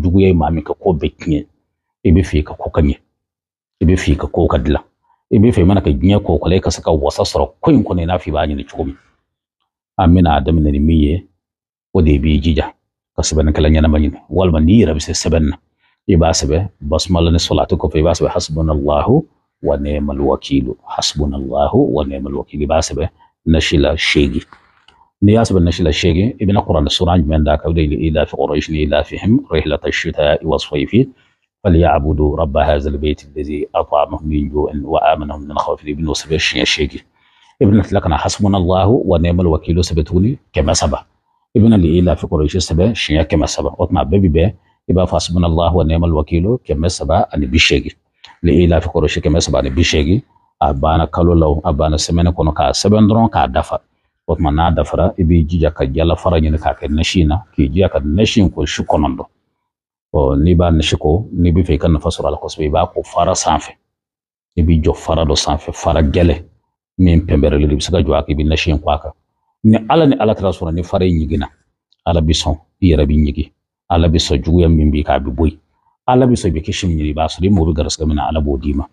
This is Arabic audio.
juguye mami ka ko bekinye ibe fi ka ko kanye ibe fi ka ko kadla ibe fi mana ka ginye ko kale ka saka wasa soro ko in ko ne na fi ba ni ni chukumi amina adam ne miye o de bi jija kasban kala nyana manyine wal man ni rabi se sebenna iba sabe basmala ne salatu ko fi ba sabe hasbunallahu wa ni'mal wakil hasbunallahu wa ni'mal wakil ba sabe nashila shegi نياس بالنشيل الشيقي ابن قرآن السورة من ذاك إلى في قريش إلى فيهم رحلة الشتاء والصيف فليعبدوا رب هذا البيت الذي أطعمهم من جوع وآمنهم من خوف ابن وسبع الشيقي ابن لكنا حسبنا الله ونعم الوكيل سبتوني كما سبع ابن إلى في قريش سبع شيا كما سبع وطمع ببي بي يبقى فحسبنا الله ونعم الوكيل كما سبع أن بشيقي لإلى في قريش كما سبع أن بشيقي أبانا كالو لو أبانا سمينا كونو كا سبع درون كا دفع وطمان نادا فرا إبي جيجا كجالا فرا ينكا كنشينا كي جيجا كنشين كل شكونندو ونبا نشكو نبي في كن فسر على قصبي باكو فرا سانفي إبي جو فرا دو سانفي فرا جالي مين بمبر اللي بسكا جواك إبي نشين قواكا ni ala trasura ni fara nyigina ala bison yera bi nyigi ala biso juya mimbi ka bi boy ala biso be kishin ni ba so di mo bi garas gamina ala bodima